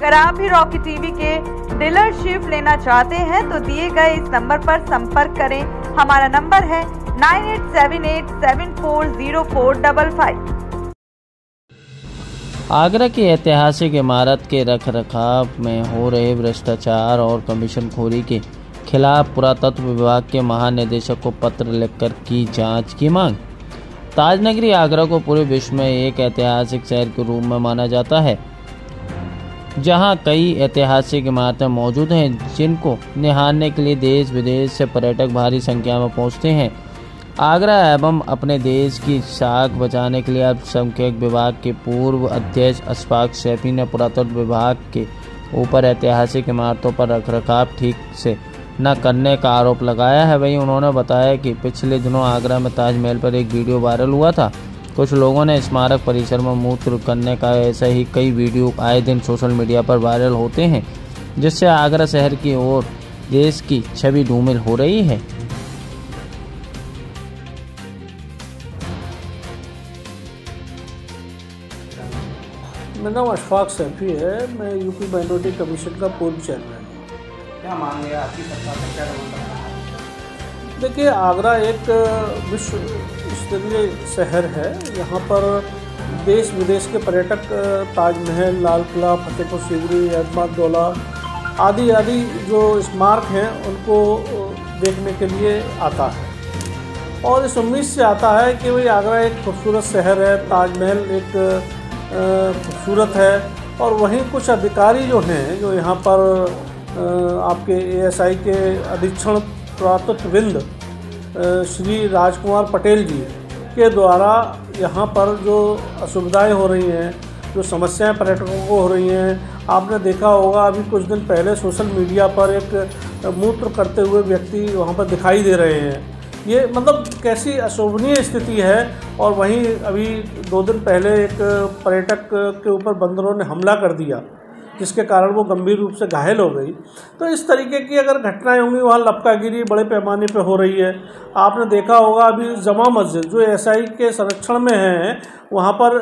अगर आप भी रॉकी टीवी के डीलरशिप लेना चाहते हैं तो दिए गए इस नंबर पर संपर्क करें। हमारा नंबर है 9878740455। आगरा की ऐतिहासिक इमारत के रखरखाव में हो रहे भ्रष्टाचार और कमीशनखोरी के खिलाफ पुरातत्व विभाग के महानिदेशक को पत्र लिखकर की जांच की मांग। ताजनगरी आगरा को पूरे विश्व में एक ऐतिहासिक शहर के रूप में माना जाता है, जहां कई ऐतिहासिक इमारतें मौजूद हैं जिनको निहारने के लिए देश विदेश से पर्यटक भारी संख्या में पहुंचते हैं। आगरा एवं अपने देश की साख बचाने के लिए अल्पसंख्यक विभाग के पूर्व अध्यक्ष अशफाक सैफी ने पुरातत्व विभाग के ऊपर ऐतिहासिक इमारतों पर रखरखाव ठीक से न करने का आरोप लगाया है। वहीं उन्होंने बताया कि पिछले दिनों आगरा में ताजमहल पर एक वीडियो वायरल हुआ था। कुछ लोगों ने स्मारक परिसर में मूत्र करने का ऐसा ही कई वीडियो आए दिन सोशल मीडिया पर वायरल होते हैं, जिससे आगरा शहर की ओर देश की छवि धूमिल हो रही है। मेरा नाम अशफाक सैफी है। मैं यूपी माइनॉरिटी कमीशन का पूर्व चेयरमैन हूँ। क्या मांग है आपकी सरकार का, क्या मांग रहा है? देखिए, आगरा एक विश्व स्तरीय शहर है। यहाँ पर देश विदेश के पर्यटक ताजमहल, लाल किला, फतेहपुर सीकरी, एतमाद-दौला आदि जो स्मारक हैं उनको देखने के लिए आता है और इस उम्मीद से आता है कि भाई आगरा एक खूबसूरत शहर है, ताजमहल एक खूबसूरत है। और वहीं कुछ अधिकारी जो हैं, जो यहाँ पर आपके ASI के अधीक्षण पुरातत्वविद श्री राजकुमार पटेल जी के द्वारा यहाँ पर जो असुविधाएं हो रही हैं, जो समस्याएं पर्यटकों को हो रही हैं, आपने देखा होगा अभी कुछ दिन पहले सोशल मीडिया पर एक मूत्र करते हुए व्यक्ति वहाँ पर दिखाई दे रहे हैं। ये मतलब कैसी अशोभनीय स्थिति है। और वहीं अभी 2 दिन पहले एक पर्यटक के ऊपर बंदरों ने हमला कर दिया, जिसके कारण वो गंभीर रूप से घायल हो गई। तो इस तरीके की अगर घटनाएं होंगी, वहाँ लपकागिरी बड़े पैमाने पे हो रही है। आपने देखा होगा अभी जमा मस्जिद जो ASI के संरक्षण में है, वहाँ पर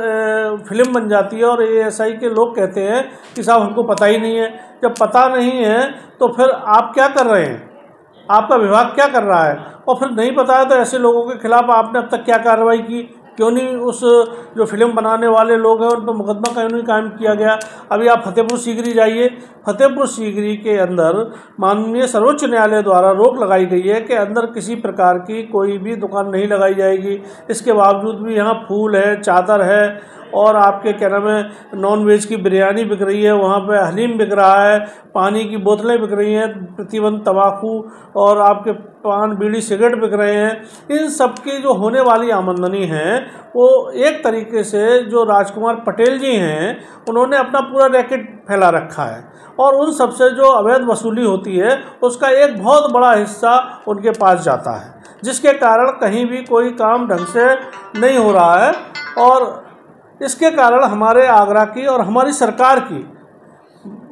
फिल्म बन जाती है और ASI के लोग कहते हैं कि साहब हमको पता ही नहीं है। जब पता नहीं है तो फिर आप क्या कर रहे हैं, आपका विभाग क्या कर रहा है? और फिर नहीं पता है तो ऐसे लोगों के खिलाफ आपने अब तक क्या कार्रवाई की? क्यों नहीं उस जो फिल्म बनाने वाले लोग हैं उन पर मुकदमा क्यों नहीं कायम किया गया? अभी आप फतेहपुर सीकरी जाइए, फतेहपुर सीकरी के अंदर माननीय सर्वोच्च न्यायालय द्वारा रोक लगाई गई है कि अंदर किसी प्रकार की कोई भी दुकान नहीं लगाई जाएगी। इसके बावजूद भी यहाँ फूल है, चादर है और आपके क्या नाम है, नॉन वेज की बिरयानी बिक रही है, वहाँ पे हलीम बिक रहा है, पानी की बोतलें बिक रही हैं, प्रतिबंध तंबाकू और आपके पान, बीड़ी, सिगरेट बिक रहे हैं। इन सब की जो होने वाली आमदनी है वो एक तरीके से जो राजकुमार पटेल जी हैं उन्होंने अपना पूरा रैकेट फैला रखा है और उन सब से जो अवैध वसूली होती है उसका एक बहुत बड़ा हिस्सा उनके पास जाता है, जिसके कारण कहीं भी कोई काम ढंग से नहीं हो रहा है। और इसके कारण हमारे आगरा की और हमारी सरकार की,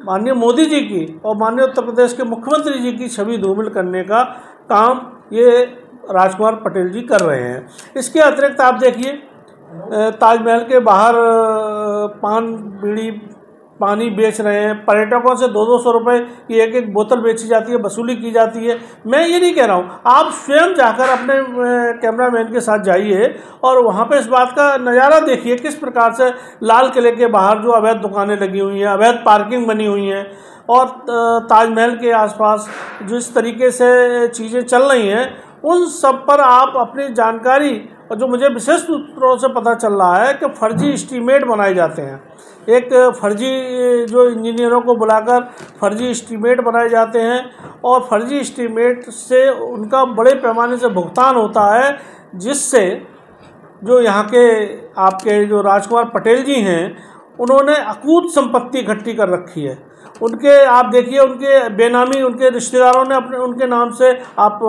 माननीय मोदी जी की और माननीय उत्तर प्रदेश के मुख्यमंत्री जी की छवि धूमिल करने का काम ये राजकुमार पटेल जी कर रहे हैं। इसके अतिरिक्त आप देखिए ताजमहल के बाहर पान, बीड़ी, पानी बेच रहे हैं। पर्यटकों से 200-200 रुपये की एक बोतल बेची जाती है, वसूली की जाती है। मैं ये नहीं कह रहा हूँ, आप स्वयं जाकर अपने कैमरामैन के साथ जाइए और वहाँ पे इस बात का नज़ारा देखिए किस प्रकार से लाल किले के बाहर जो अवैध दुकानें लगी हुई हैं, अवैध पार्किंग बनी हुई हैं और ताजमहल के आसपास जो इस तरीके से चीज़ें चल रही हैं, उन सब पर आप अपनी जानकारी, और जो मुझे विशेष सूत्रों से पता चल रहा है कि फर्जी एस्टीमेट बनाए जाते हैं। एक फर्जी जो इंजीनियरों को बुलाकर फर्जी एस्टीमेट बनाए जाते हैं और फर्जी एस्टीमेट से उनका बड़े पैमाने से भुगतान होता है, जिससे जो यहाँ के आपके जो राजकुमार पटेल जी हैं उन्होंने अकूत संपत्ति इकट्ठी कर रखी है। उनके आप देखिए, उनके बेनामी उनके रिश्तेदारों ने अपने उनके नाम से, आप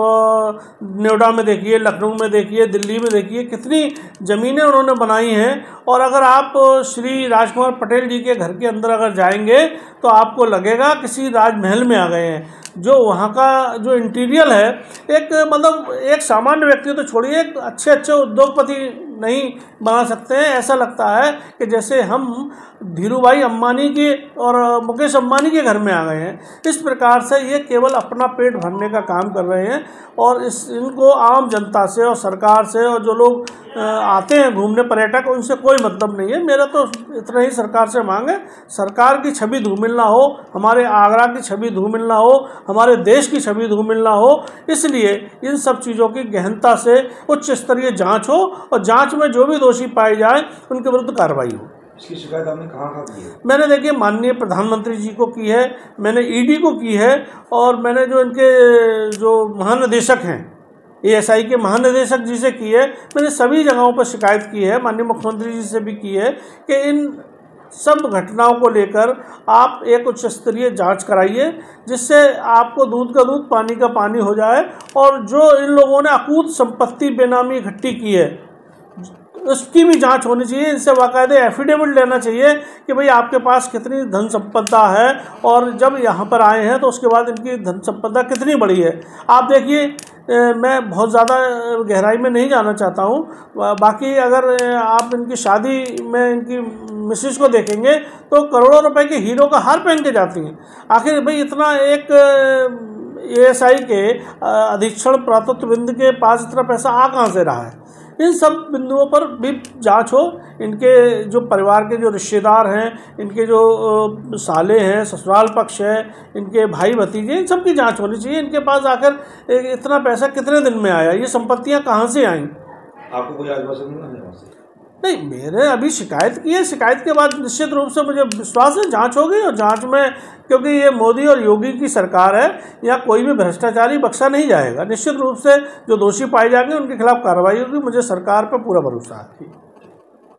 नोएडा में देखिए, लखनऊ में देखिए, दिल्ली में देखिए, कितनी ज़मीनें उन्होंने बनाई हैं। और अगर आप श्री राजकुमार पटेल जी के घर के अंदर अगर जाएंगे तो आपको लगेगा किसी राजमहल में आ गए हैं। जो वहाँ का जो इंटीरियर है, एक मतलब एक सामान्य व्यक्ति तो छोड़िए, एक अच्छे उद्योगपति नहीं बना सकते हैं। ऐसा लगता है कि जैसे हम धीरूभाई अंबानी के और मुकेश अंबानी के घर में आ गए हैं। इस प्रकार से ये केवल अपना पेट भरने का काम कर रहे हैं और इनको आम जनता से और सरकार से और जो लोग आते हैं घूमने पर्यटक, उनसे कोई मतलब नहीं है। मेरा तो इतना ही सरकार से मांग है, सरकार की छवि धूमिल ना हो, हमारे आगरा की छवि धूमिल ना हो, हमारे देश की छवि धूमिल ना हो। इसलिए इन सब चीज़ों की गहनता से उच्च स्तरीय जांच हो और जांच में जो भी दोषी पाए जाए उनके विरुद्ध कार्रवाई हो। इसकी शिकायत आपने कहाँ की है? मैंने देखिए माननीय प्रधानमंत्री जी को की है, मैंने ईडी को की है और मैंने जो इनके जो महानिदेशक हैं एएसआई के महानिदेशक जी से की है। मैंने सभी जगहों पर शिकायत की है, माननीय मुख्यमंत्री जी से भी की है कि इन सब घटनाओं को लेकर आप एक उच्च स्तरीय जांच कराइए, जिससे आपको दूध का दूध पानी का पानी हो जाए। और जो इन लोगों ने अकूत संपत्ति बेनामी इकट्ठी की है उसकी भी जांच होनी चाहिए। इनसे बाकायदे एफिडेविट लेना चाहिए कि भाई आपके पास कितनी धन संपदा है और जब यहाँ पर आए हैं तो उसके बाद इनकी धन संपदा कितनी बड़ी है। आप देखिए, मैं बहुत ज़्यादा गहराई में नहीं जाना चाहता हूँ। बाकी अगर आप इनकी शादी में इनकी मिसेस को देखेंगे तो करोड़ों रुपए के हीरो का हार पहन के जाती हैं। आखिर भाई इतना एक एएसआई के अधीक्षण पुरातत्वविद के पास इतना पैसा आ कहाँ से रहा है। इन सब बिंदुओं पर भी जांच हो। इनके जो परिवार के जो रिश्तेदार हैं, इनके जो साले हैं, ससुराल पक्ष है, इनके भाई भतीजे, इन सब की जांच होनी चाहिए। इनके पास आकर इतना पैसा कितने दिन में आया, ये संपत्तियां कहाँ से आईं। आपको कोई आश्वासन नहीं? नहीं, मैंने अभी शिकायत की है। शिकायत के बाद निश्चित रूप से मुझे विश्वास है जांच होगी और जांच में, क्योंकि ये मोदी और योगी की सरकार है, यहाँ कोई भी भ्रष्टाचारी बख्शा नहीं जाएगा। निश्चित रूप से जो दोषी पाए जाएंगे उनके खिलाफ कार्रवाई होगी। मुझे सरकार पर पूरा भरोसा है।